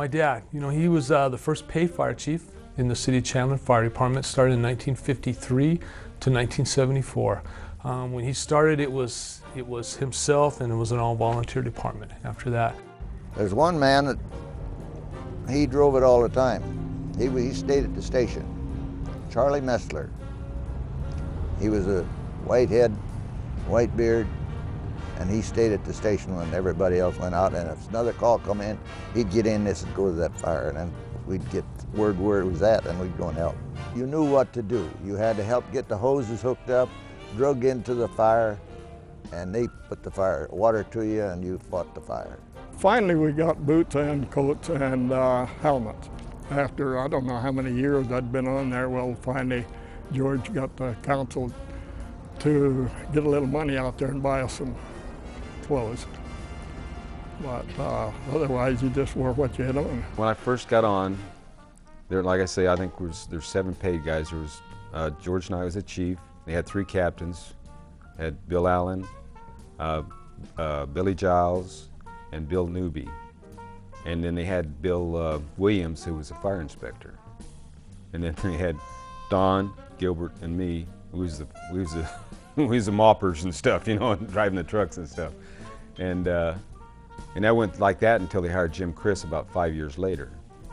My dad, he was the first paid fire chief in the City of Chandler Fire Department, started in 1953 to 1974. When he started, it was himself, and it was an all-volunteer department after that. There's one man that he drove it all the time. He stayed at the station, Charlie Messler. He was a white head, white beard, and he stayed at the station when everybody else went out, and if another call come in, he'd get in this and go to that fire, and then we'd get word where it was at, and we'd go and help. You knew what to do. You had to help get the hoses hooked up, drug into the fire, and they put the fire water to you, and you fought the fire. Finally, we got boots and coats and helmets. After I don't know how many years I'd been on there, well, finally George got the council to get a little money out there and buy us some clothes. But otherwise, you just wore what you had on. When I first got on, there, like I say, I think there's 7 paid guys. There was George and I was the chief. They had 3 captains. They had Bill Allen, Billy Giles, and Bill Newby. And then they had Bill Williams, who was a fire inspector. And then they had Don, Gilbert, and me. We was the moppers and stuff, and driving the trucks and stuff. And that went like that until they hired Jim Chris about 5 years later.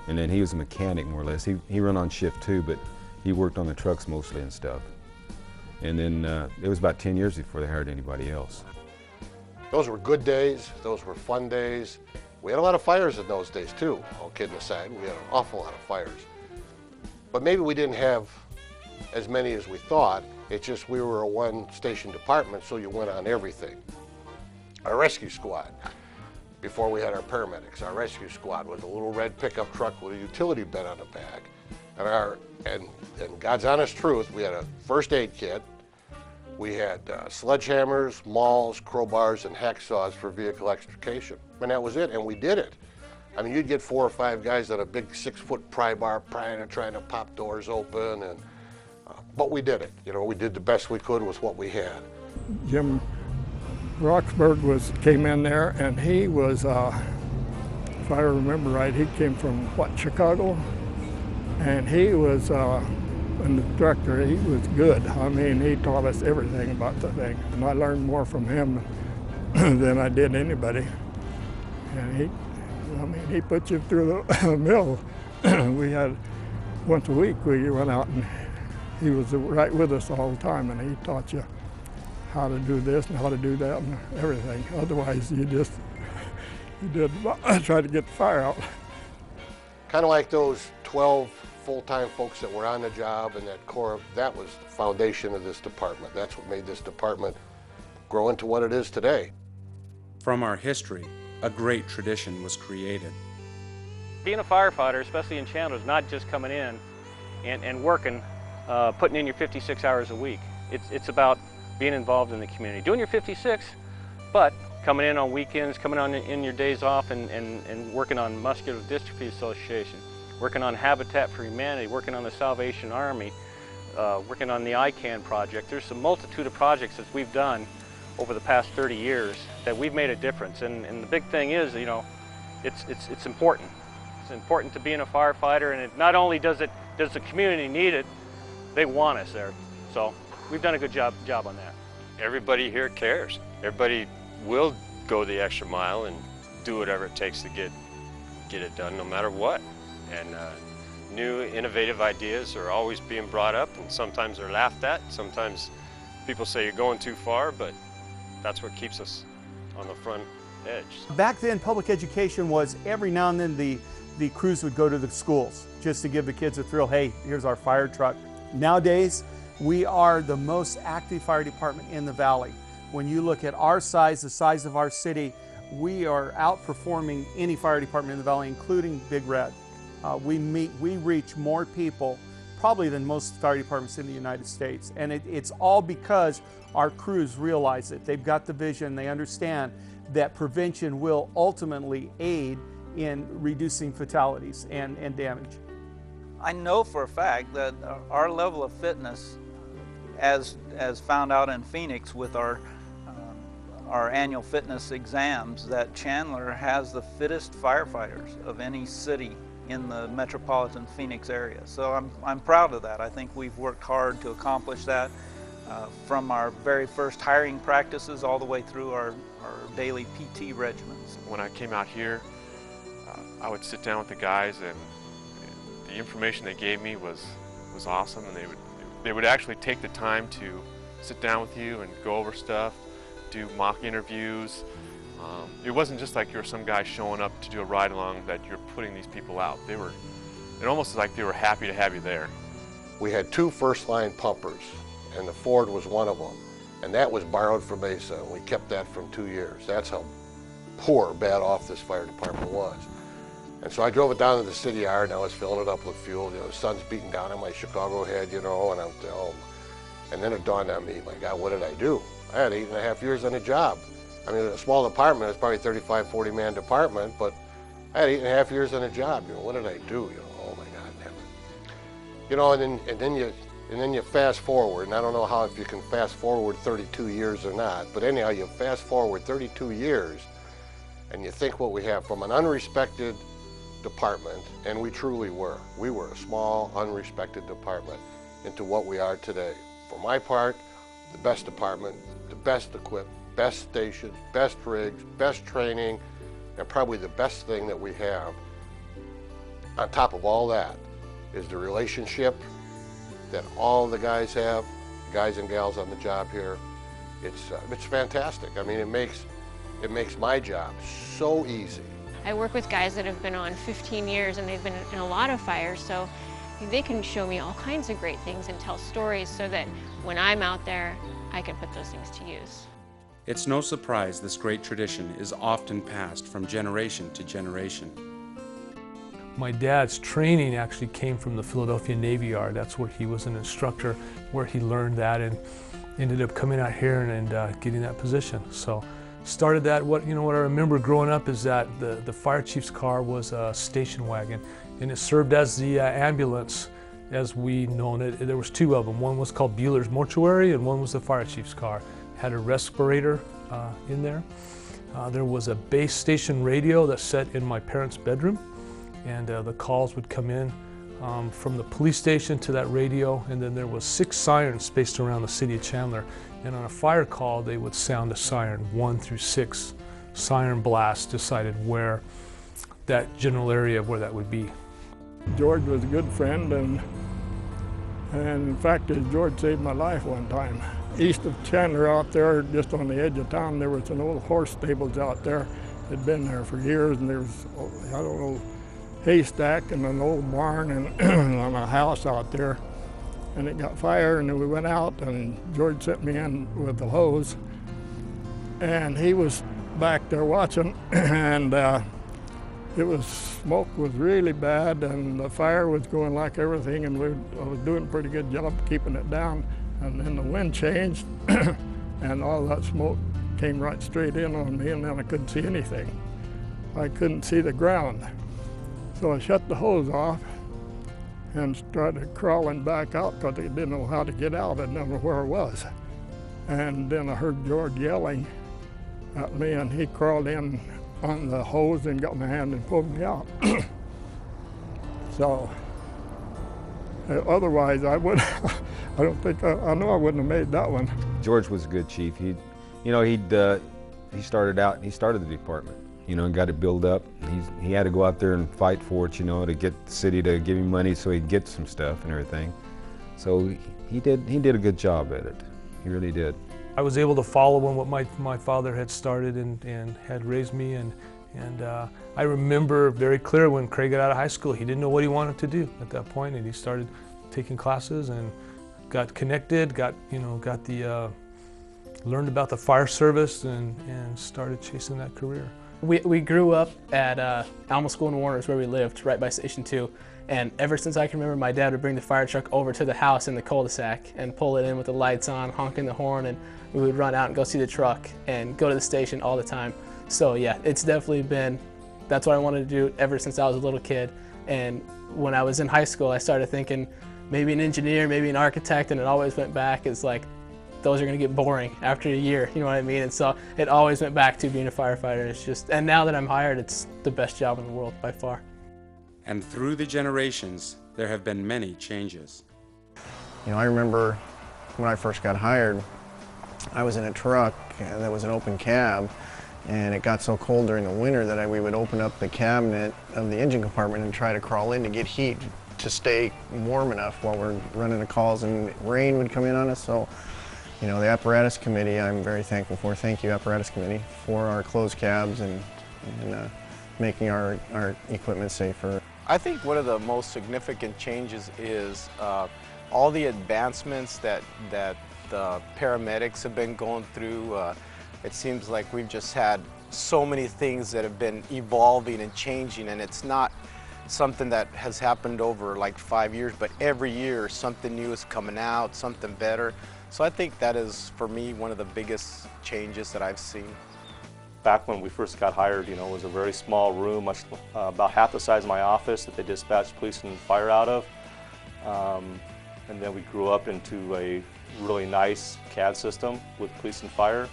And then he was a mechanic, more or less. He ran on shift too, but he worked on the trucks mostly and stuff. And then it was about 10 years before they hired anybody else. Those were good days. Those were fun days. We had a lot of fires in those days too, all kidding aside. We had an awful lot of fires. But maybe we didn't have as many as we thought. It's just we were a one-station department, so you went on everything. Our rescue squad, before we had our paramedics, our rescue squad was a little red pickup truck with a utility bed on the back. And God's honest truth, we had a first aid kit. We had sledgehammers, mauls, crowbars, and hacksaws for vehicle extrication. And that was it, and we did it. I mean, you'd get 4 or 5 guys on a big 6-foot pry bar trying to pop doors open, but we did it. We did the best we could with what we had. Jim Roxburgh came in there, and he was, if I remember right, he came from, Chicago? And he was, and the director, he was good. I mean, he taught us everything about the thing. And I learned more from him than I did anybody. And he put you through the mill. We had, once a week, we went out and he was right with us all the time, and he taught you how to do this and how to do that and everything. Otherwise, you did try to get the fire out. Kind of like those 12 full-time folks that were on the job, and that was the foundation of this department. That's what made this department grow into what it is today. From our history, a great tradition was created. Being a firefighter, especially in Chandler, is not just coming in and working, putting in your 56 hours a week. It's about being involved in the community, doing your 56, but coming in on weekends, coming on in your days off, and working on Muscular Dystrophy Association, working on Habitat for Humanity, working on the Salvation Army, working on the ICANN project. There's a multitude of projects that we've done over the past 30 years that we've made a difference. And the big thing is, it's important. It's important to being a firefighter, and not only does the community need it, they want us there. So we've done a good job on that. Everybody here cares. Everybody will go the extra mile and do whatever it takes to get it done, no matter what. And new innovative ideas are always being brought up, and sometimes they're laughed at. Sometimes people say you're going too far, but that's what keeps us on the front edge. Back then, public education was every now and then the crews would go to the schools just to give the kids a thrill. Hey, here's our fire truck. Nowadays, we are the most active fire department in the valley. When you look at our size, the size of our city, we are outperforming any fire department in the valley, including Big Red. We reach more people probably than most fire departments in the United States. And it's all because our crews realize it. They've got the vision, they understand that prevention will ultimately aid in reducing fatalities and damage. I know for a fact that our level of fitness, as found out in Phoenix with our our annual fitness exams that Chandler has the fittest firefighters of any city in the metropolitan Phoenix area. So I'm proud of that. I think we've worked hard to accomplish that from our very first hiring practices all the way through our daily PT regimens. When I came out here, I would sit down with the guys, and the information they gave me was awesome, and they would actually take the time to sit down with you and go over stuff, do mock interviews. It wasn't just like you're some guy showing up to do a ride along, that you're putting these people out. It almost like they were happy to have you there. We had 2 first-line pumpers, and the Ford was one of them. And that was borrowed from Mesa, and we kept that from 2 years. That's how poor, bad off this fire department was. And so I drove it down to the city yard, and I was filling it up with fuel. You know, the sun's beating down on my Chicago head, you know, and and then it dawned on me, my God, what did I do? I had 8.5 years on the job. I mean, a small department, it's probably a 35, 40-man department, but I had 8.5 years on the job. You know, what did I do? You know, oh my God, damn it. You know, and then you fast forward, and I don't know if you can fast forward 32 years or not, but anyhow, you fast forward 32 years, and you think what we have from an unrespected department, and we truly were. We were a small, unrespected department into what we are today. For my part, the best department, the best equipped, best stations, best rigs, best training, and probably the best thing that we have on top of all that is the relationship that all the guys have, guys and gals on the job here. It's fantastic. I mean, it makes my job so easy. I work with guys that have been on 15 years, and they've been in a lot of fires, so they can show me all kinds of great things and tell stories so that when I'm out there, I can put those things to use. It's no surprise this great tradition is often passed from generation to generation. My dad's training actually came from the Philadelphia Navy Yard. That's where he was an instructor, where he learned that, and ended up coming out here and getting that position. So started that. What I remember growing up is that the fire chief's car was a station wagon, and it served as the ambulance as we known it. There was 2 of them. One was called Bueller's Mortuary, and one was the fire chief's car. Had a respirator in there. There was a base station radio that sat in my parents' bedroom, and the calls would come in from the police station to that radio, and then there was 6 sirens spaced around the city of Chandler, and on a fire call they would sound a siren. 1 through 6 siren blasts decided where that general area where that would be. George was a good friend, and in fact, George saved my life one time. East of Chandler out there, just on the edge of town, there was an old horse stables out there. It'd been there for years, and there was, I don't know, haystack and an old barn and on a house out there. And it got fire, and then we went out, and George sent me in with the hose, and he was back there watching, and smoke was really bad, and the fire was going like everything, and I was doing a pretty good job keeping it down. And then the wind changed, and all that smoke came right straight in on me, and then I couldn't see anything. I couldn't see the ground. So I shut the hose off and started crawling back out because I didn't know how to get out. I didn't know where I was. And then I heard George yelling at me, and he crawled in on the hose and got my hand and pulled me out. So otherwise, I know I wouldn't have made that one. George was a good chief. He started the department, and got it built up. He had to go out there and fight for it, to get the city to give him money so he'd get some stuff and everything. So he did a good job at it. He really did. I was able to follow on what my father had started and had raised me, and I remember very clear when Craig got out of high school, he didn't know what he wanted to do at that point, and he started taking classes and got connected, learned about the fire service, and started chasing that career. We grew up at Alma School in Warner, where we lived, right by Station 2. And ever since I can remember, my dad would bring the fire truck over to the house in the cul-de-sac and pull it in with the lights on, honking the horn, and we would run out and go see the truck and go to the station all the time. So yeah, it's definitely been, that's what I wanted to do ever since I was a little kid. And when I was in high school, I started thinking maybe an engineer, maybe an architect, and it always went back. It's like, those are going to get boring after a year, you know what I mean? And so it always went back to being a firefighter. It's just, and now that I'm hired, it's the best job in the world by far. And through the generations, there have been many changes. You know, I remember when I first got hired, I was in a truck and there was an open cab, and it got so cold during the winter that we would open up the cabinet of the engine compartment and try to crawl in to get heat to stay warm enough while we're running the calls, and rain would come in on us. So, you know, the apparatus committee, I'm very thankful for. Thank you, apparatus committee, for our closed cabs and making our equipment safer. I think one of the most significant changes is all the advancements that the paramedics have been going through. It seems like we've just had so many things that have been evolving and changing, and it's not something that has happened over like 5 years, but every year something new is coming out, something better. So I think that is, for me, one of the biggest changes that I've seen. Back when we first got hired, you know, it was a very small room, much about half the size of my office that they dispatched police and fire out of. And then we grew up into a really nice CAD system with police and fire.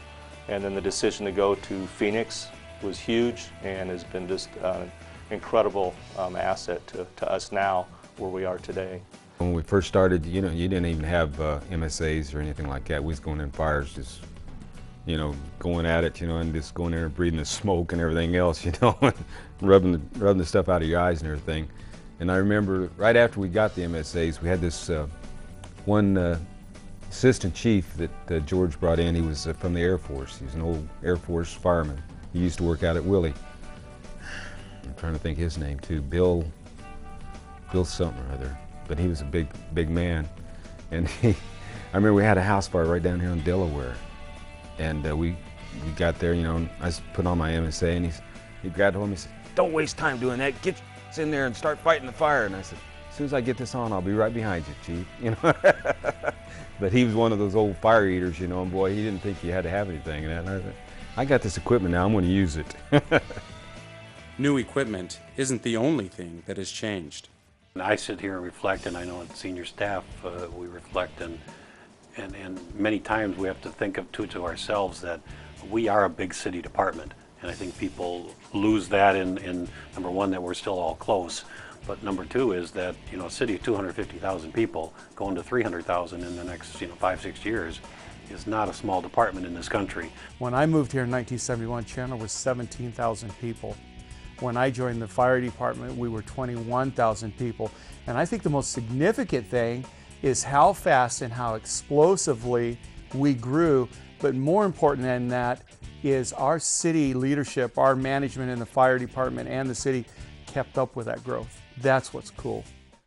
And then the decision to go to Phoenix was huge and has been just an incredible asset to us now where we are today. When we first started, you know, you didn't even have MSAs or anything like that. We was going in fires, just, you know, going at it, you know, and just going there and breathing the smoke and everything else, you know, and rubbing the stuff out of your eyes and everything. And I remember right after we got the MSAs, we had this one assistant chief that George brought in. He was from the Air Force. He was an old Air Force fireman. He used to work out at Willie. I'm trying to think his name too, Bill something or other. But he was a big man. And I remember we had a house fire right down here in Delaware. And we got there, you know, and I was putting on my MSA, and he grabbed hold of me and said, "Don't waste time doing that. Get in there and start fighting the fire." And I said, "As soon as I get this on, I'll be right behind you, Chief." You know. But he was one of those old fire eaters, you know, and boy, he didn't think he had to have anything. And I said, "I got this equipment now, I'm going to use it." New equipment isn't the only thing that has changed. I sit here and reflect, and I know at senior staff we reflect, and many times we have to think to ourselves that we are a big city department, and I think people lose that in number one, that we're still all close, but number two is that, you know, a city of 250,000 people going to 300,000 in the next, you know, 5-6 years is not a small department in this country. When I moved here in 1971, Chandler was 17,000 people. When I joined the fire department, we were 21,000 people. And I think the most significant thing is how fast and how explosively we grew. But more important than that is our city leadership, our management in the fire department and the city kept up with that growth. That's what's cool.